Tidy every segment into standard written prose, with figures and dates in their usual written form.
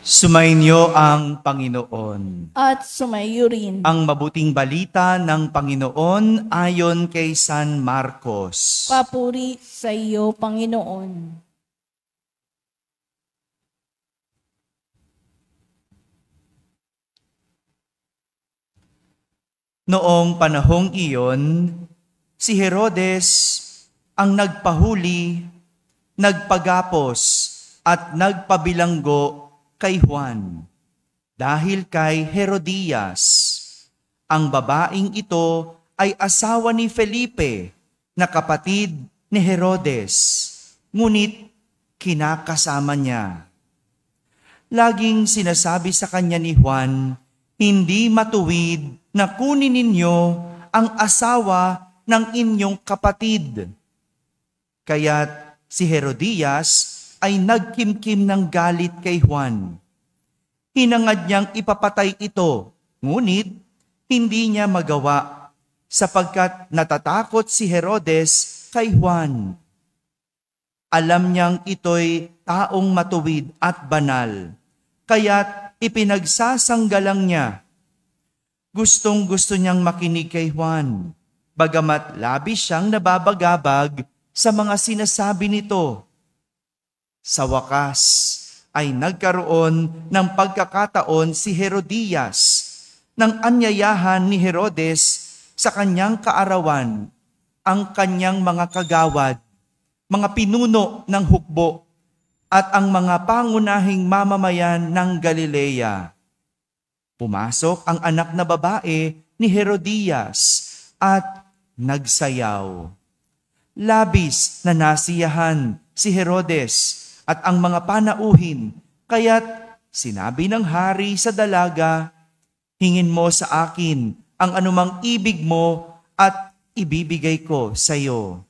Sumainyo ang Panginoon. At sumayo rin. Ang mabuting balita ng Panginoon ayon kay San Marcos. Papuri sa iyo, Panginoon. Noong panahong iyon, si Herodes ang nagpahuli, nagpagapos at nagpabilanggo kay Juan dahil kay Herodias. Ang babaeng ito ay asawa ni Felipe na kapatid ni Herodes, ngunit kinakasama niya. Laging sinasabi sa kanya ni Juan, hindi matuwid na kunin ninyo ang asawa ng inyong kapatid. Kaya't si Herodias ay nagkimkim ng galit kay Juan. Hinangad niyang ipapatay ito, ngunit hindi niya magawa sapagkat natatakot si Herodes kay Juan. Alam niyang ito'y taong matuwid at banal, kaya't ipinagsasanggalang niya. Gustong-gusto niyang makinig kay Juan, bagamat labis siyang nababagabag sa mga sinasabi nito. Sa wakas ay nagkaroon ng pagkakataon si Herodias nang anyayahan ni Herodes sa kanyang kaarawan ang kanyang mga kagawad, mga pinuno ng hukbo at ang mga pangunahing mamamayan ng Galilea. Pumasok ang anak na babae ni Herodias at nagsayaw. Labis na nasiyahan si Herodes at ang mga panauhin, kaya't sinabi ng hari sa dalaga, hingin mo sa akin ang anumang ibig mo at ibibigay ko sa iyo.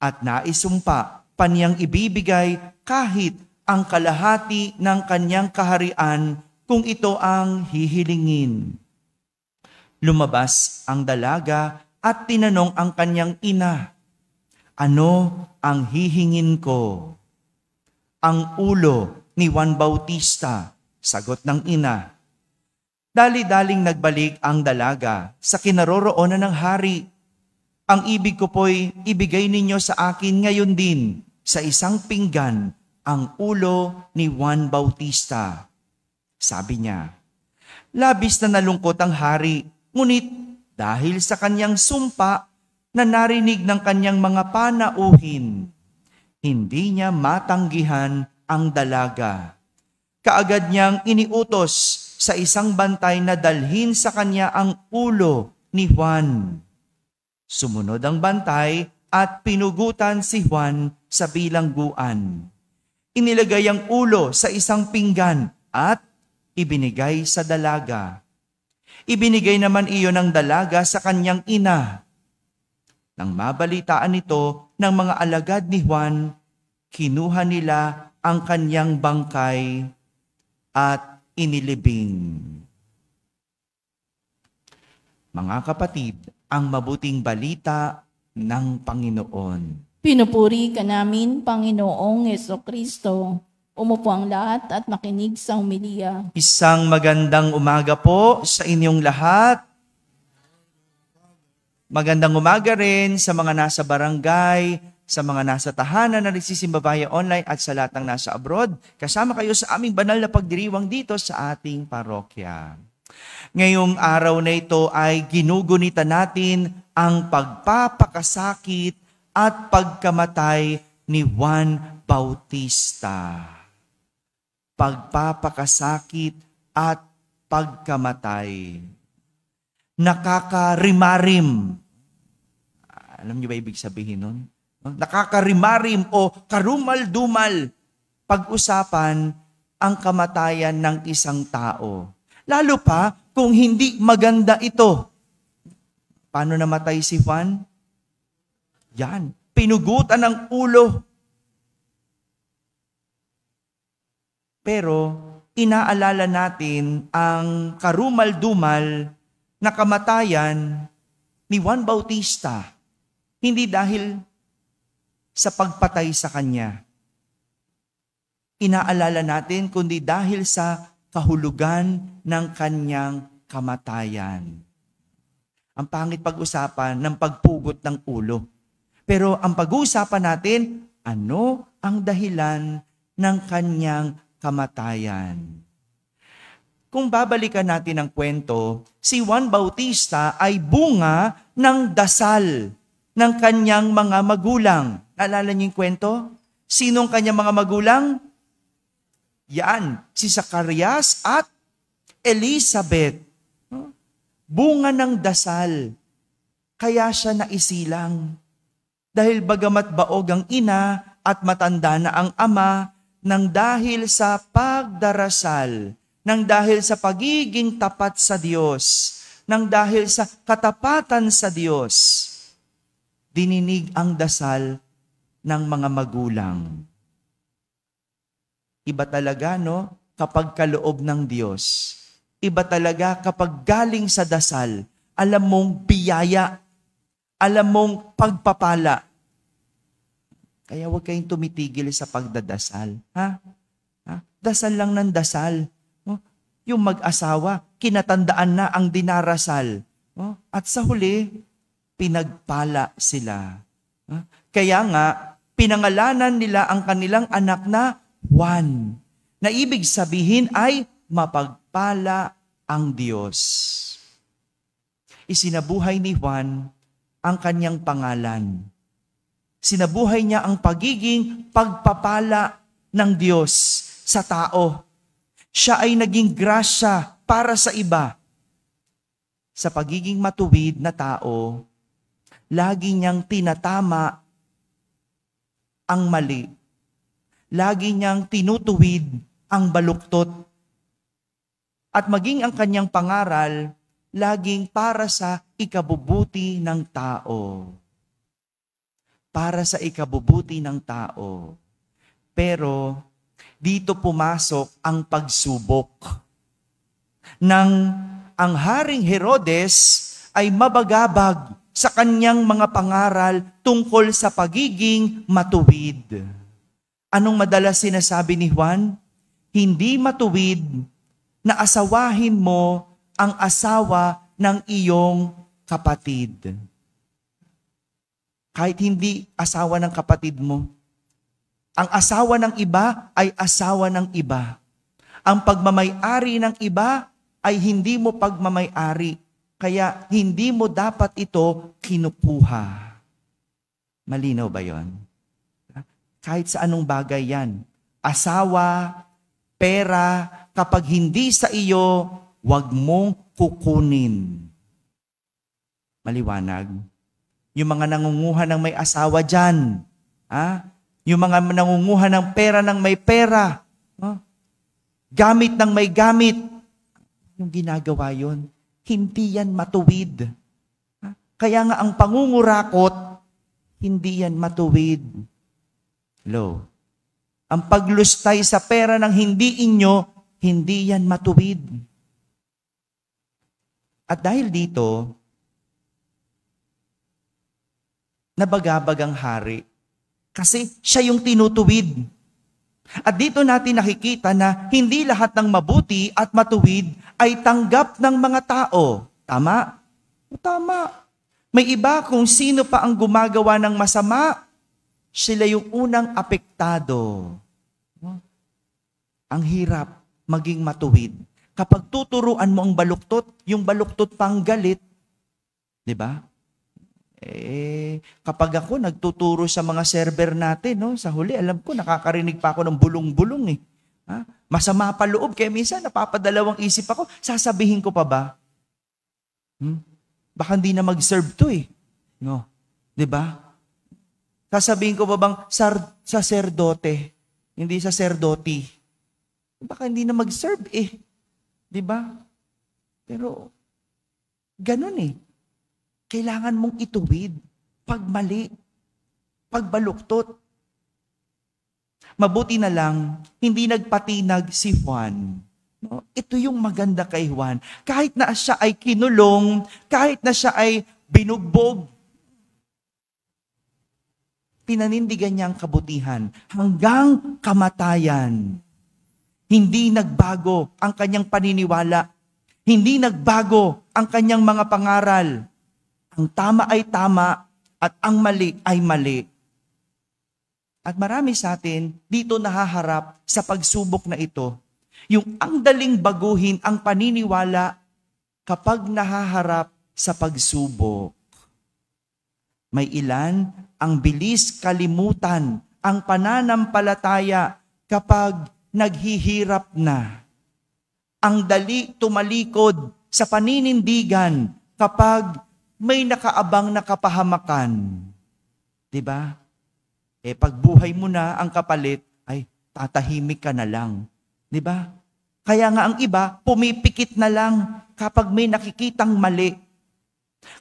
At naisumpa pa niyang ibibigay kahit ang kalahati ng kanyang kaharian kung ito ang hihilingin. Lumabas ang dalaga at tinanong ang kanyang ina, ano ang hihingin ko? Ang ulo ni Juan Bautista, sagot ng ina. Dali-daling nagbalik ang dalaga sa kinaroroonan ng hari. Ang ibig ko po'y ibigay ninyo sa akin ngayon din sa isang pinggan ang ulo ni Juan Bautista. Sabi niya, labis na nalungkot ang hari, ngunit dahil sa kanyang sumpa na narinig ng kanyang mga panauhin, hindi niya matanggihan ang dalaga. Kaagad niyang iniutos sa isang bantay na dalhin sa kanya ang ulo ni Juan. Sumunod ang bantay at pinugutan si Juan sa bilangguan. Inilagay ang ulo sa isang pinggan at ibinigay sa dalaga. Ibinigay naman iyon ng dalaga sa kanyang ina. Nang mabalitaan ito ng mga alagad ni Juan, kinuha nila ang kanyang bangkay at inilibing. Mga kapatid, ang mabuting balita ng Panginoon. Pinupuri ka namin, Panginoong Jesucristo. Umupo ang lahat at makinig sa homilya. Isang magandang umaga po sa inyong lahat. Magandang umaga rin sa mga nasa barangay, sa mga nasa tahanan na nagsisimba via online at sa lahat ng nasa abroad. Kasama kayo sa aming banal na pagdiriwang dito sa ating parokya. Ngayong araw na ito ay ginugunita natin ang pagpapakasakit at pagkamatay ni Juan Bautista. Pagpapakasakit at pagkamatay. Nakakarimarim. Alam niyo ba ibig sabihin nun? Nakakarimarim o karumal-dumal pag-usapan ang kamatayan ng isang tao. Lalo pa kung hindi maganda ito. Paano namatay si Juan? Yan, pinugutan ng ulo. Pero inaalala natin ang karumal-dumal na kamatayan ni Juan Bautista, hindi dahil sa pagpatay sa kanya, inaalala natin, kundi dahil sa kahulugan ng kanyang kamatayan. Ang pangit pag-usapan ng pagpugot ng ulo. Pero ang pag-uusapan natin, ano ang dahilan ng kanyang kamatayan? Kung babalikan natin ang kwento, si Juan Bautista ay bunga ng dasal ng kanyang mga magulang. Naalala niyo yung kwento? Sinong kanyang mga magulang? Yan, si Zacarias at Elizabeth. Bunga ng dasal. Kaya siya naisilang. Dahil bagamat baog ang ina at matanda na ang ama, nang dahil sa pagdarasal, nang dahil sa pagiging tapat sa Diyos, nang dahil sa katapatan sa Diyos, dininig ang dasal ng mga magulang. Iba talaga, no? Kapag kaloob ng Diyos. Iba talaga kapag galing sa dasal, alam mong biyaya, alam mong pagpapala. Kaya huwag kayong tumitigil sa pagdadasal. Ha? Dasal lang ng dasal. Yung mag-asawa, kinatandaan na ang dinarasal. At sa huli, pinagpala sila. Kaya nga, pinangalanan nila ang kanilang anak na Juan, na ibig sabihin ay mapagpala ang Diyos. Isinabuhay ni Juan ang kanyang pangalan. Sinabuhay niya ang pagiging pagpapala ng Diyos sa tao. Siya ay naging grasya para sa iba. Sa pagiging matuwid na tao, lagi niyang tinatama ang mali. Lagi niyang tinutuwid ang baluktot. At maging ang kanyang pangaral, laging para sa ikabubuti ng tao. Para sa ikabubuti ng tao. Pero, dito pumasok ang pagsubok. Nang ang Haring Herodes ay mabagabag sa kanyang mga pangaral tungkol sa pagiging matuwid. Anong madalas sinasabi ni Juan? Hindi matuwid na asawahin mo ang asawa ng iyong kapatid. Kahit hindi asawa ng kapatid mo. Ang asawa ng iba ay asawa ng iba. Ang pagmamay-ari ng iba ay hindi mo pagmamay-ari. Kaya hindi mo dapat ito kinukuha. Malinaw ba yon? Kahit sa anong bagay yan. Asawa, pera, kapag hindi sa iyo, huwag mong kukunin. Maliwanag. Yung mga nangunguha ng may asawa dyan, yung mga nangunguha ng pera ng may pera, gamit ng may gamit, yung ginagawa yon, hindi yan matuwid. Kaya nga ang pangungurakot, hindi yan matuwid. Hello. Ang paglustay sa pera ng hindi inyo, hindi yan matuwid. At dahil dito, nabagabag ang hari. Kasi siya yung tinutuwid. At dito natin nakikita na hindi lahat ng mabuti at matuwid ay tanggap ng mga tao. Tama? Tama. May iba kung sino pa ang gumagawa ng masama, sila yung unang apektado. Ang hirap maging matuwid. Kapag tuturuan mo ang baluktot, yung baluktot pang galit, di ba? Kapag ako nagtuturo sa mga server natin, sa huli, alam ko, nakakarinig pa ako ng bulong-bulong . Masama pa loob, kaya minsan napapadalawang isip ako, sasabihin ko pa ba? Baka hindi na mag-serve to . No? Di ba? Sasabihin ko ba bang saserdote, hindi saserdoti? Baka hindi na mag-serve . Di ba? Pero, ganun . Kailangan mong ituwid, pag mali, pagbaluktot. Mabuti na lang, hindi nagpatinag si Juan. Ito yung maganda kay Juan. Kahit na siya ay kinulong, kahit na siya ay binugbog, pinanindigan niya ang kabutihan hanggang kamatayan. Hindi nagbago ang kanyang paniniwala. Hindi nagbago ang kanyang mga pangaral. Ang tama ay tama at ang mali ay mali. At marami sa atin dito nahaharap sa pagsubok na ito. Yung ang daling baguhin ang paniniwala kapag nahaharap sa pagsubok. May ilan ang bilis kalimutan ang pananampalataya kapag naghihirap na. Ang dali tumalikod sa paninindigan kapag may nakaabang na kapahamakan. Diba? Pag buhay mo na ang kapalit, ay tatahimik ka na lang. Diba? Kaya nga ang iba, pumipikit na lang kapag may nakikitang mali.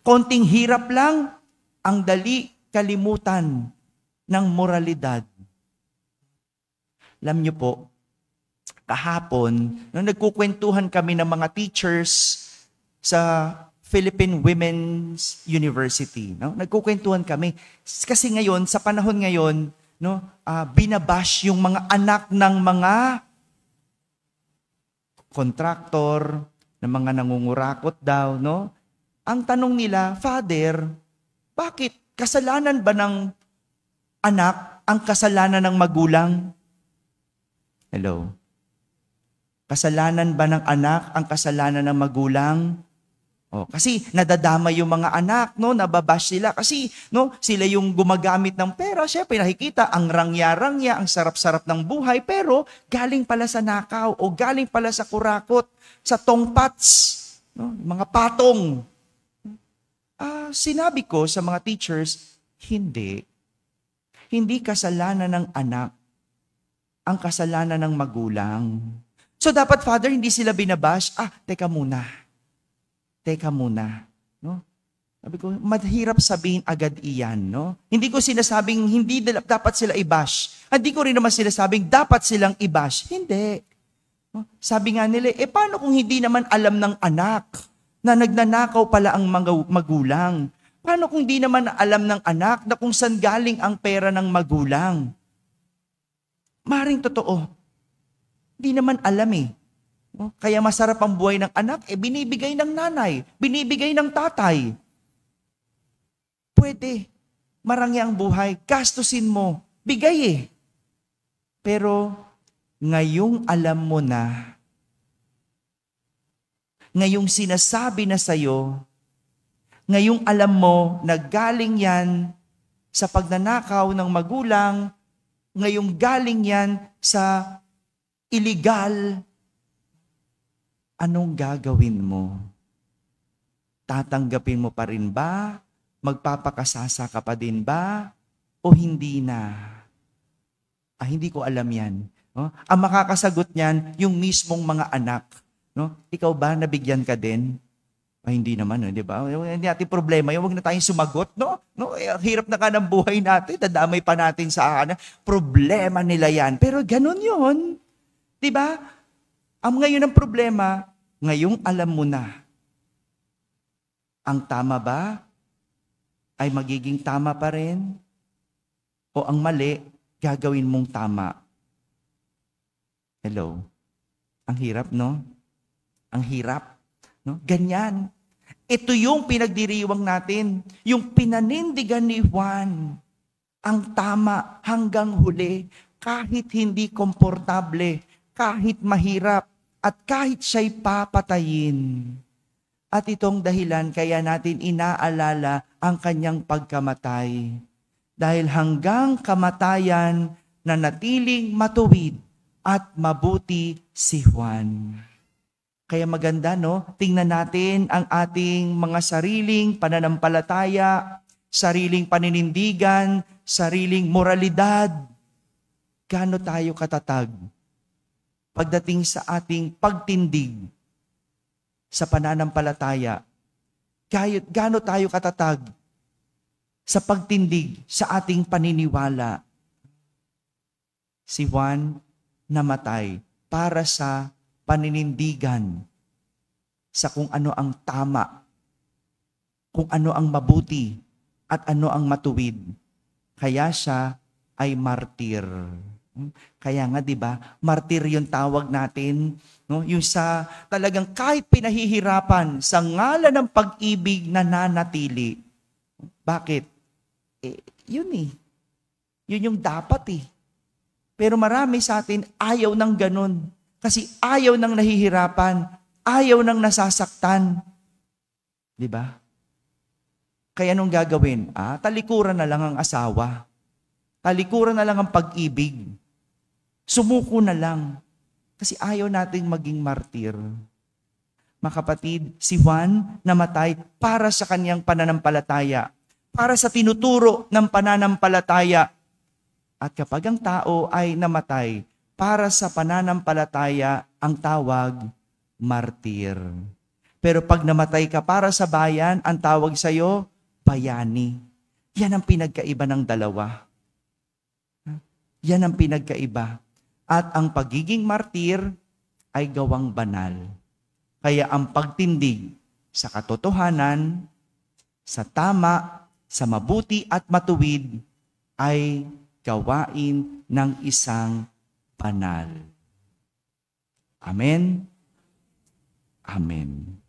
Konting hirap lang, ang dali kalimutan ng moralidad. Alam niyo po, kahapon, nung nagkukwentuhan kami ng mga teachers sa Philippine Women's University, no? Nagkukwentuhan kami. Kasi ngayon, sa panahon ngayon, no, binabash yung mga anak ng mga kontraktor, ng mga nangungurakot daw, no? Ang tanong nila, Father, bakit kasalanan ba ng anak ang kasalanan ng magulang? Hello? Kasalanan ba ng anak ang kasalanan ng magulang? Kasi nadadama yung mga anak, no, nababash sila kasi no, sila yung gumagamit ng pera. Syempre nakikita ang rangya-rangya, ang sarap-sarap ng buhay, pero galing pala sa nakaw o galing pala sa kurakot, sa tongpats, no, mga patong. Sinabi ko sa mga teachers, hindi. Hindi kasalanan ng anak ang kasalanan ng magulang. So dapat, Father, hindi sila binabash. Teka muna. No? Sabi ko, mahirap sabihin agad iyan. No? Hindi ko sinasabing hindi dapat sila i-bash. Hindi ko rin naman sinasabing dapat silang i-bash. Hindi. No? Sabi nga nila, paano kung hindi naman alam ng anak na nagnanakaw pala ang mga magulang? Paano kung hindi naman alam ng anak na kung saan galing ang pera ng magulang? Maring totoo. Hindi naman alam eh. Kaya masarap ang buhay ng anak, binibigay ng nanay, binibigay ng tatay. Pwede. Marami ang buhay, gastusin mo, bigay eh. Pero ngayong alam mo na, ngayong sinasabi na sa'yo, ngayong alam mo na galing yan sa pagnanakaw ng magulang, ngayong galing yan sa illegal, anong gagawin mo? Tatanggapin mo pa rin ba? Magpapakasasa ka pa din ba? O hindi na? Hindi ko alam yan. No? Ang makakasagot niyan, yung mismong mga anak. No? Ikaw ba, nabigyan ka din? Hindi naman, di ba? Hindi natin problema. Huwag na tayong sumagot, no? Hirap na ka ng buhay natin, dadamay pa natin sa problema nila yan. Pero ganun yun. Di ba? Ang ngayon ang problema, ngayong alam mo na, ang tama ba ay magiging tama pa rin? O ang mali, gagawin mong tama? Hello? Ang hirap, no? Ang hirap. No? Ganyan. Ito yung pinagdiriwang natin. Yung pinanindigan ni Juan. Ang tama hanggang huli. Kahit hindi komportable. Kahit mahirap. At kahit siya'y papatayin. At itong dahilan kaya natin inaalala ang kanyang pagkamatay. Dahil hanggang kamatayan nanatiling matuwid at mabuti si Juan. Kaya maganda, no? Tingnan natin ang ating mga sariling pananampalataya, sariling paninindigan, sariling moralidad. Gaano tayo katatag pagdating sa ating pagtindig sa pananampalataya? Gaano tayo katatag sa pagtindig sa ating paniniwala? Si Juan namatay para sa paninindigan sa kung ano ang tama, kung ano ang mabuti, at ano ang matuwid. kaya siya ay martir. Kaya nga 'di ba, martir 'yung tawag natin, no? Yung sa talagang kahit pinahihirapan sa ngalan ng pag-ibig nananatili. Bakit? Yun eh. Yun yung dapat eh. Pero marami sa atin ayaw ng ganun. Kasi ayaw ng nahihirapan, ayaw ng nasasaktan. 'Di ba? Kaya anong gagawin? Talikuran na lang ang asawa. Talikuran na lang ang pag-ibig. Sumuko na lang. Kasi ayaw nating maging martir. Mga kapatid, si Juan namatay para sa kanyang pananampalataya. Para sa tinuturo ng pananampalataya. At kapag ang tao ay namatay, para sa pananampalataya, ang tawag, martir. Pero pag namatay ka para sa bayan, ang tawag sa'yo, bayani. Yan ang pinagkaiba ng dalawa. Yan ang pinagkaiba. At ang pagiging martir ay gawang banal. Kaya ang pagtindig sa katotohanan, sa tama, sa mabuti at matuwid ay gawain ng isang banal. Amen? Amen.